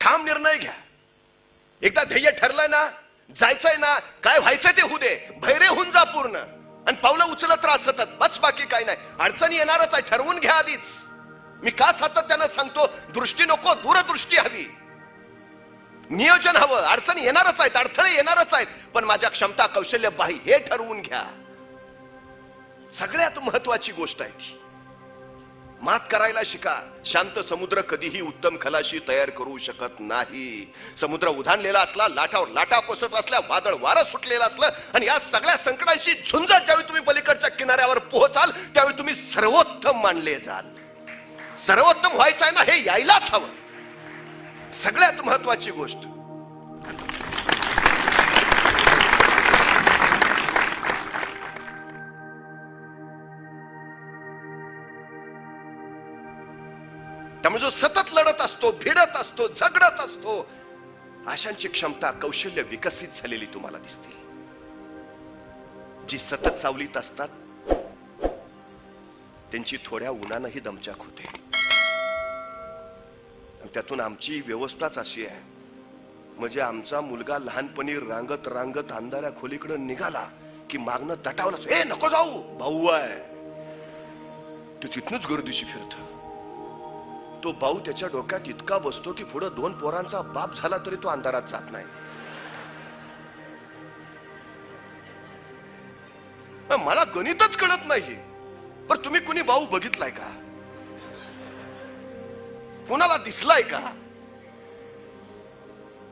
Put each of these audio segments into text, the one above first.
ठाम निर्णय घ्या. एकदा ध्येय ठरलंय ना, जायचंय ना, काय व्हायचंय ते होऊ दे, भैरे होऊन जा पूर्ण. आणि पावलं उचलत राहा सतत, बस. बाकी काय नाही. अडचणी येणारच आहे, ठरवून घ्या आधीच. मी का सातत्यानं सांगतो, दृष्टी नको, दूरदृष्टी हवी, नियोजन हवं. अडचणी येणारच आहेत, अडथळे येणारच आहेत, पण माझ्या क्षमता कौशल्य बाही हे ठरवून घ्या. सगळ्यात महत्वाची गोष्ट आहे ती. मात करायला शिका. शांत समुद्र कधीही उत्तम खलाशी तयार करू शकत नाही. समुद्र उधाणलेला असला, लाटावर लाटा कोसळत असल्या, वादळ वारं सुटलेलं असलं, आणि या सगळ्या संकटांशी झुंजत ज्यावेळी तुम्ही पलीकडच्या किनाऱ्यावर पोहोचाल, त्यावेळी तुम्ही सर्वोत्तम मानले जाल. सर्वोत्तम व्हायचं आहे ना, हे यायलाच हवं. सगळ्यात महत्वाची गोष्ट. त्यामुळे जो सतत लढत असतो, भिडत असतो, झगडत असतो, अशांची क्षमता कौशल्य विकसित झालेली तुम्हाला दिसतील. जी सतत सावलीत असतात त्यांची थोड्या उन्हानंही दमचाक होते. त्यातून आमची व्यवस्थाच अशी आहे, म्हणजे आमचा मुलगा लहानपणी रांगत रांगत अंधाऱ्या खोलीकडे निघाला की मागणं दटावलंच, ए नको जाऊ, भाऊ आहे. तो तिथनच गर्दीशी फिरत. तो भाऊ त्याच्या डोक्यात इतका बसतो की पुढे 2 पोरांचा बाप झाला तरी तो अंधारात जात नाही. मला गणितच कळत नाही. पण तुम्ही कुणी भाऊ बघितलाय का? कोणाला दिसलाय का?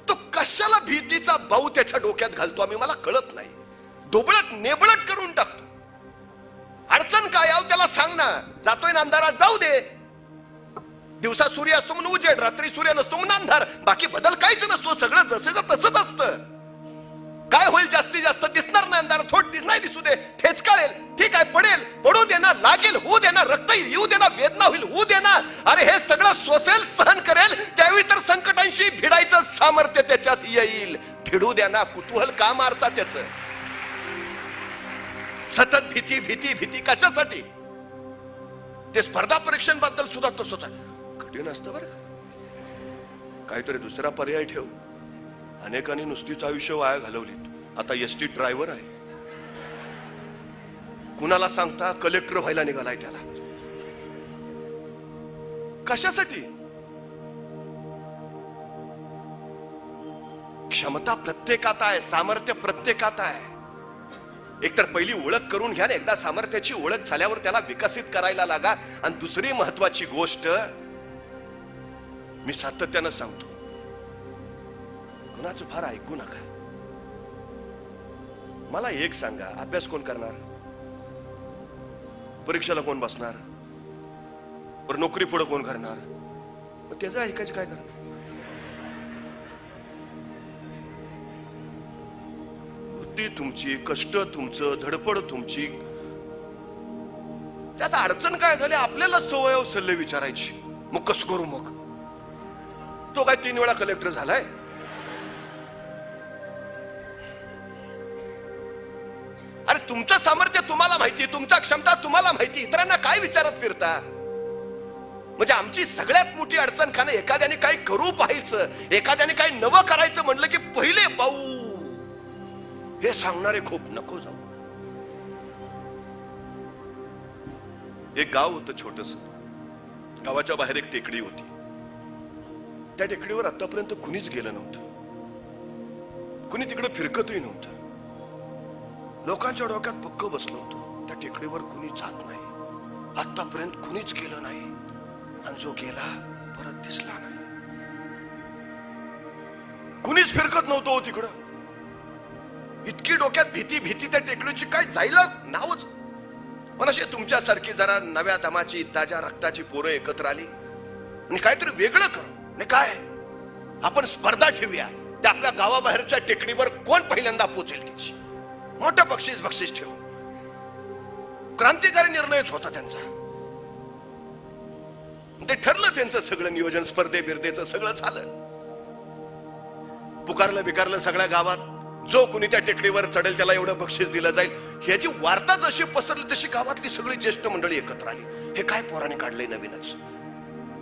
तो कशाला भीतीचा भाऊ त्याच्या डोक्यात घालतो आम्ही, मला कळत नाही. दोबळट नेबळट करून टाकतो. अडचण काय आव त्याला सांग ना. जातोय ना अंधारात, जाऊ दे. दिवसा सूर्य असतो म्हणून उजेड, रात्री सूर्य नसतो म्हणून अंधार. बाकी बदल काहीच नसतो, सगळं जसेच तसंच असतं. काय होईल जास्तीत जास्त दिसणार नाही अंधार, थोड नाही दिसू दे, ठेचकाळेल, ठीक आहे, पडेल, पडू दे ना, लागेल होऊ दे ना, रक्त येऊ दे ना, वेदना होईल होऊ दे ना. अरे हे सगळं सोसेल, सहन करेल, त्यावेळी तर संकटांशी भिडायचं सामर्थ्य त्याच्यात येईल. भिडू द्या ना. कुतूहल का मारता त्याच? सतत भीती भीती भीती कशासाठी? ते स्पर्धा परीक्षांबद्दल सुद्धा तसंच आहे. कठीण असतं बरं. काहीतरी दुसरा पर्याय ठेव. अनेकांनी नुसतीच आयुष्य वाया घालवलीत. आता एसटी ड्रायव्हर आहे. कुणाला सांगता कलेक्टर व्हायला निघालाय त्याला. कशासाठी? क्षमता प्रत्येकात आहे, सामर्थ्य प्रत्येकात आहे. एकतर पहिली ओळख करून घ्या. एकदा सामर्थ्याची ओळख झाल्यावर त्याला विकसित करायला लागा. आणि दुसरी महत्वाची गोष्ट मी सातत्यानं सांगतो, कुणाचं फार ऐकू नका. मला एक सांगा, अभ्यास कोण करणार? परीक्षेला कोण बसणार? पर नोकरी पुढे कोण करणार? मग त्याचं ऐकायचं काय करणार? बुद्धी तुमची, कष्ट तुमचं, धडपड तुमची. त्यात अडचण काय झाली? आपल्याला सवय सल्ले विचारायची. मग कसं करू? मग तो काय 3 वेळा कलेक्टर झालाय? अरे तुमचं सामर्थ्य तुम्हाला माहिती, तुमचा क्षमता तुम्हाला माहिती, इतरांना काय विचारत फिरता? म्हणजे आमची सगळ्यात मोठी अडचण खाणं, एखाद्याने काही करू पाहायचं, एखाद्याने काही नवं करायचं म्हणलं की पहिले भाऊ हे सांगणारे खूप. नको जाऊ. एक गाव होतं छोटस. गावाच्या बाहेर एक टेकडी होती. त्या टेकडीवर आतापर्यंत कुणीच गेलं नव्हतं. कुणी तिकडे फिरकतही नव्हतं. लोकांच्या डोक्यात पक्क बसलं होतं, त्या टेकडीवर कुणी जात नाही, आतापर्यंत कुणीच गेलं नाही. आणि जो गेला परत दिसला नाही. कुणीच फिरकत नव्हतं हो तिकडं. इतकी डोक्यात भीती भीती त्या टेकडीची, काय जायला नावच. पण अशी तुमच्यासारखी जरा नव्या दमाची, ताज्या रक्ताची पोरं एकत्र आली आणि काहीतरी वेगळं करू. नाही काय, आपण स्पर्धा ठेवूया. त्या आपल्या गावाबाहेरच्या टेकडीवर कोण पहिल्यांदा पोचेल त्याची. मोठं बक्षीस ठेवू. क्रांतिकारी निर्णयच होता त्यांचा. ते ठरलं त्यांचं सगळं नियोजन, स्पर्धे बिर्धेचं सगळं झालं. पुकारलं बिकारलं सगळ्या गावात. जो कुणी त्या टेकडीवर चढेल त्याला एवढं बक्षीस दिलं जाईल. ह्याची वार्ता जशी पसरली तशी गावातली सगळी ज्येष्ठ मंडळी एकत्र आली. हे काय पोराने काढलंय नवीनच?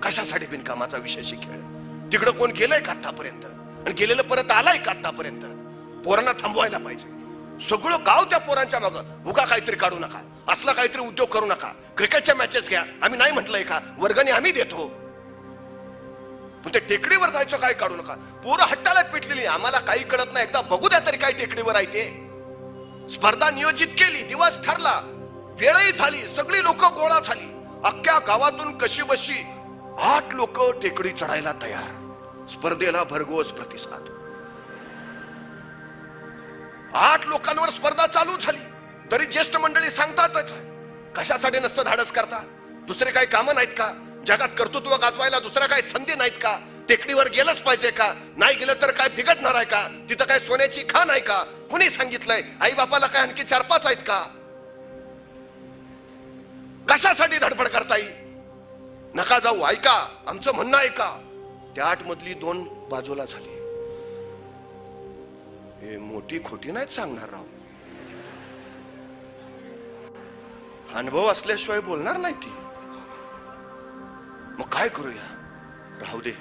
कशासाठी बिनकामाचा विषयाशी खेळ? तिकडं कोण गेलंय का आतापर्यंत? आणि गेलेलं परत आलाय का आतापर्यंत? पोरांना थांबवायला पाहिजे. सगळं गाव त्या पोरांच्या मागं. उगा काहीतरी काढू नका, असला काहीतरी उद्योग करू नका, क्रिकेटच्या मॅचेस घ्या, आम्ही नाही म्हटलंय का, वर्गणी आम्ही देतो, पण ते टेकडीवर जायचं काय काढू नका. पोरं हट्टाला पिटलेली, आम्हाला काही कळत नाही, एकदा बघू द्या तरी काय टेकडीवर आहे ते. स्पर्धा नियोजित केली, दिवस ठरला, वेळही झाली, सगळी लोक गोळा झाली, अख्ख्या गावातून कशी बशी 8 लोक टेकडी चढायला तयार. स्पर्धेला भरघोस प्रतिसाद. 8 लोकांवर स्पर्धा चालू झाली. तरी ज्येष्ठ मंडळी सांगतातच, कशासाठी नसतं धाडस करता? दुसरे काही कामं नाहीत का? जगात कर्तृत्व गाजवायला दुसऱ्या काही संधी नाहीत का? टेकडीवर गेलंच पाहिजे का? नाही गेलं तर काय बिघडणार आहे का? तिथं काय सोन्याची खाण आहे का? कुणी सांगितलंय? आई बापाला काय आणखी 4-5 आहेत का? कशासाठी धडपड करता येईल? नका जाऊ, ऐका आमचं म्हणणं, ऐका. त्या 8 मधली 2 बाजूला झाली. हे मोठी खोटी नाहीत सांगणार राव, अनुभव असल्याशिवाय बोलणार नाही ती. मग काय करूया? राहू दे,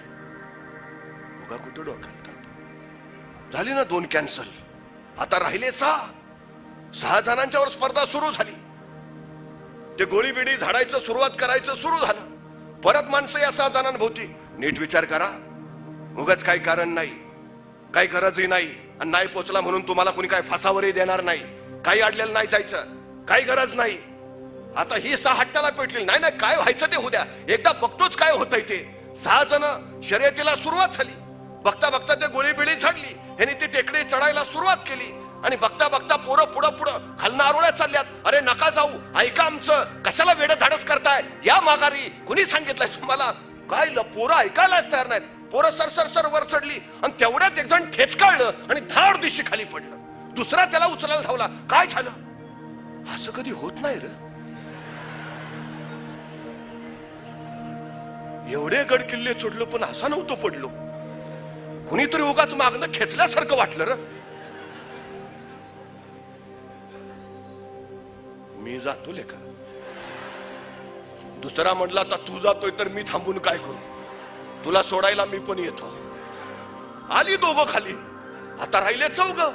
उगा कुठं डोक्याला ताप. झाली ना 2 कॅन्सल, आता राहिले 6 जणांच्यावर स्पर्धा सुरू झाली. ते गोळी बिडी झाडायचं सुरुवात करायचं सुरू झालं. परत माणसं या 6 जणांभोवती. नीट विचार करा, उगाच काही कारण नाही, काही गरजही नाही, आणि नाही पोचला म्हणून तुम्हाला कोणी काय फासावरही देणार नाही, काही अडलेलं नाही जायचं, काही गरज नाही. आता ही 6 हट्टाला पेटली. नाही नाही, काय व्हायचं ते होऊ द्या, एकदा बघतोच काय होतंय ते. 6 जण शर्यतीला सुरुवात झाली. बघता बघता ते गोळी बिळी झाडली, ह्यांनी ती टेकडी चढायला सुरुवात केली. आणि बघता बघता पोरं पुढं खालना आरोळ्या चालल्यात. अरे नका जाऊ, ऐका आमचं, कशाला वेड धाडस करताय, या माघारी. कुणी सांगितलंय तुम्हाला? काय पोरं ऐकायलाच तयार नाहीत. पोरं सर वर चढली, आणि तेवढ्यात एक जण ठेचकाळलं आणि धाड दिशी खाली पडलं. दुसरा त्याला उचलायला धावला. काय झालं? असं कधी होत नाही रे. एवढे गड किल्ले चढलो पण असा नव्हतो पडलो. कुणीतरी उगाच मागणं खेचल्यासारखं वाटलं र. मी जातो लेका. दुसरा म्हटला, आता तू जातोय तर मी थांबून काय करू? तुला सोडायला मी पण येतो. आली 2 खाली, आता राहिले 4.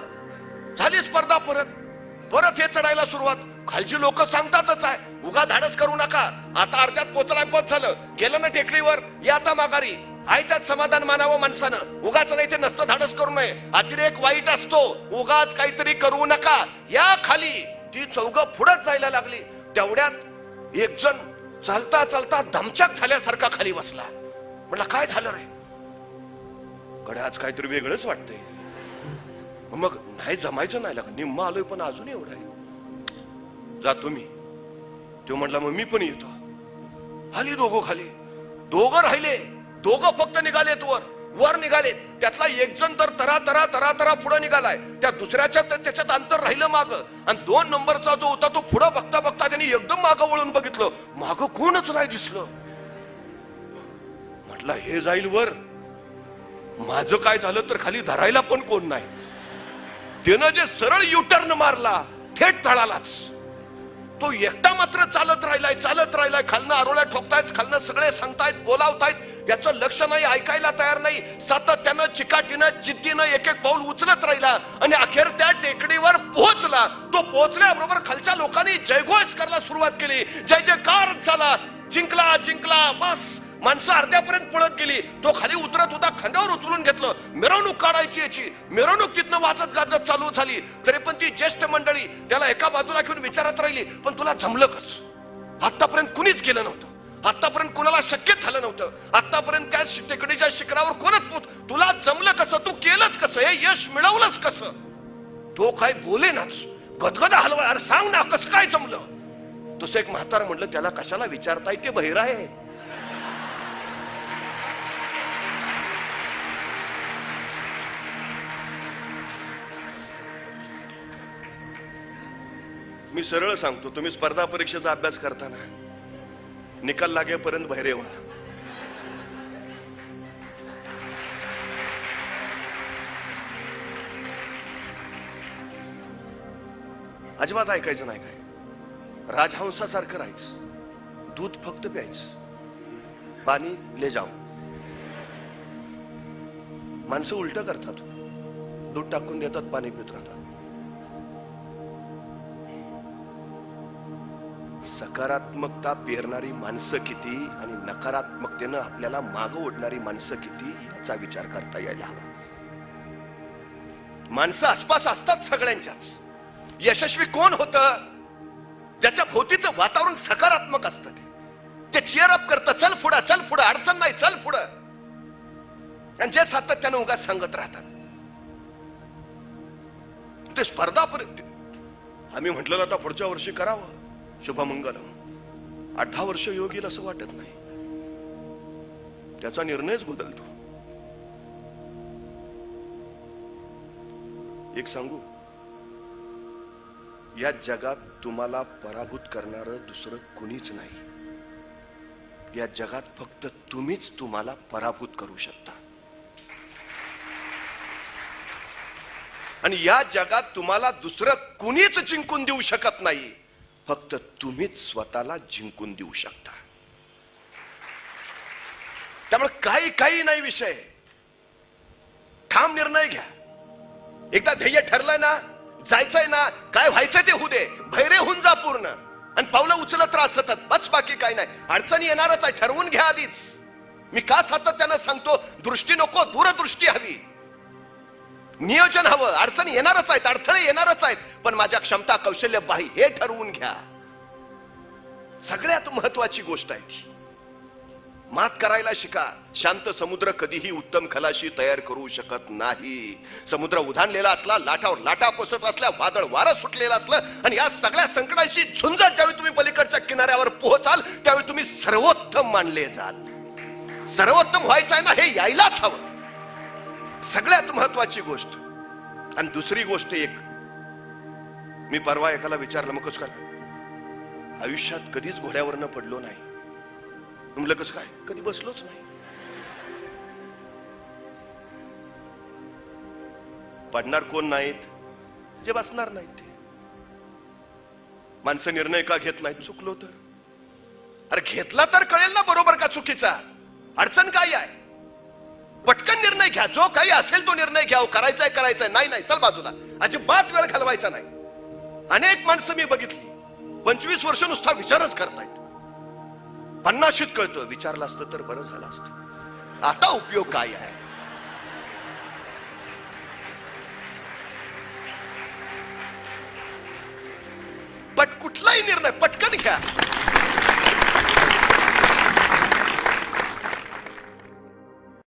झाली स्पर्धा. परत हे चढायला सुरुवात. खालची लोक सांगतातच आहे, उगा धाडस करू नका, आता अर्ध्यात पोचलाय, पद झालं, गेलं ना टेकडीवर, या आता माघारी. आहे त्यात समाधान मानावं माणसानं. उगाच नाही ते नसतं धाडस करू नये. अतिरेक वाईट असतो, उगाच काहीतरी करू नका, या खाली. ती 4 पुढत जायला लागली. तेवढ्यात एक जण चालता चालता धमचाक झाल्यासारखा खाली बसला. म्हटलं काय झालं रे? कडे आज काहीतरी वेगळंच वाटतंय. मग नाही जमायचं नाही लागा, निम्मा आलोय पण अजून एवढं आहे, जातो मी. तो म्हटला मग मी पण येतो. आली 2 खाली, 2 राहिले. 2 फक्त निघालेत वर निघालेत. त्यातला एक जण तर तरा पुढे निघालाय. त्या दुसऱ्याच्या त्याच्यात अंतर राहिलं माग. आणि 2 नंबरचा जो होता तो पुढे बघता बघता त्यांनी एकदम मागं वळून बघितलं, माग कोणच नाही दिसलं. म्हटलं हे जाईल वर, माझं काय झालं तर खाली धरायला पण कोण नाही. त्यानं जे सरळ युटर्न मारला थेट तळालाच. तो एकटा मात्र चालत राहिलाय. खालनं आरोळ्या ठोकतायत, खालनं सगळे सांगतायत, बोलावतायत, याचं लक्ष नाही, ऐकायला तयार नाही. सातत्यानं चिकाटीनं जिद्दीनं एक पाऊल उचलत राहिला. आणि अखेर त्या टेकडीवर पोहोचला. तो पोहोचल्याबरोबर खालच्या लोकांनी जयघोष करायला सुरुवात केली. जय जयकार झाला, जिंकला. बस माणसं अर्ध्यापर्यंत पळत गेली. तो खाली उतरत होता, खांद्यावर उचलून घेतलं. मिरवणूक काढायची याची. मिरवणूक तिथनं वाजत गाजत चालू झाली. तरी पण ती ज्येष्ठ मंडळी त्याला एका बाजूला घेऊन विचारत राहिली, पण तुला जमलं कसं? आतापर्यंत कुणीच केलं नव्हतं, आतापर्यंत कुणाला शक्यच झालं नव्हतं, आतापर्यंत त्या टेकडीच्या शिखरावर कोणच तुला जमलं कसं? तू केलंच कसं? हे यश मिळवलंच कसं? तो काय बोलेनाच, गदगदा हलवाय. अरे सांग ना, कसं काय जमलं? तसं एक म्हातार म्हणलं, त्याला कशाला विचारताय, ते बहिरा आहे. मी सरळ सांगतो, तुम्ही स्पर्धा परीक्षेचा अभ्यास करताना निकाल लागेपर्यंत बहिरे व्हा. अजिबात ऐकायचं नाही. काय राजहंसासारखं राहायचं. दूध फक्त प्यायचं, पाणी ले जाओ. माणसं उलट करतात, दूध टाकून देतात, पाणी पित राहतात. सकारात्मकता पेरणारी माणसं किती आणि नकारात्मकतेनं आपल्याला मागं ओढणारी माणसं किती याचा विचार करता यायला हवा. माणसं आसपास असतात सगळ्यांच्याच. यशस्वी कोण होतं? ज्याच्या भोवतीचं वातावरण सकारात्मक असतं. ते चिअर अप करतं, चल पुढं, चल पुढं, अडचण नाही, चल पुढं. आणि जे सातत्यानं उगाच सांगत राहतात ते स्पर्धा. आम्ही म्हटलं आता पुढच्या वर्षी करावं शुभमंगलम. 8-10 वर्ष योग येईल असं वाटत नाही. त्याचा निर्णयच बदलतो. एक सांगू, या जगात तुम्हाला पराभूत करणारं दुसरं कुणीच नाही. या जगात फक्त तुम्हीच तुम्हाला पराभूत करू शकता. आणि या जगात तुम्हाला दुसरं कुणीच जिंकून देऊ शकत नाही. फक्त तुम्हीच स्वतःला जिंकून देऊ शकता. त्यामुळे काही नाही विषय. ठाम निर्णय घ्या. एकदा ध्येय ठरलंय ना, जायचंय ना, काय व्हायचंय ते होऊ दे. भैरे होऊन जा पूर्ण. आणि पावलं उचलत राहा सतत, बस. बाकी काय नाही. अडचणी येणारच आहे, ठरवून घ्या आधीच. मी का सातत्यानं सांगतो, दृष्टी नको, दूरदृष्टी हवी, नियोजन हवं. अडचणी येणारच आहेत, अडथळे येणारच आहेत, पण माझ्या क्षमता कौशल्य बाही हे ठरवून घ्या. सगळ्यात महत्वाची गोष्ट आहे ती. मात करायला शिका. शांत समुद्र कधीही उत्तम खलाशी तयार करू शकत नाही. समुद्र उधाणलेला असला, लाटावर लाटा कोसळत असल्या, वादळ वारं सुटलेलं असलं, आणि या सगळ्या संकटांशी झुंजत ज्यावेळी तुम्ही पलीकडच्या किनाऱ्यावर पोहोचाल त्यावेळी तुम्ही सर्वोत्तम मानले जाल. सर्वोत्तम व्हायचं आहे ना, हे यायलाच हवं. सगळ्यात महत्वाची गोष्ट. आणि दुसरी गोष्ट एक, मी परवा एकाला विचारलं, मग कसं काय आयुष्यात कधीच घोड्यावरनं पडलो नाही. म्हणलं कसं काय? कधी बसलोच नाही. पडणार कोण नाहीत? जे बसणार नाहीत ते. माणसं निर्णय का घेत नाहीत? चुकलो तर. अरे घेतला तर कळेल ना बरोबर का चुकीचा. अडचण काय आहे? पटकन निर्णय घ्या. जो काही असेल तो निर्णय घ्या. करायचाय करायचाय, नाही नाही चल बाजूला. अजिबात वेळ घालवायचा नाही. अनेक माणसं मी बघितली 25 वर्ष नुसता विचारच करतायत. 50शीत कळतं, विचारलं असतं तर बरं झालं असतं. आता उपयोग काय आहे? कुठलाही निर्णय पटकन घ्या.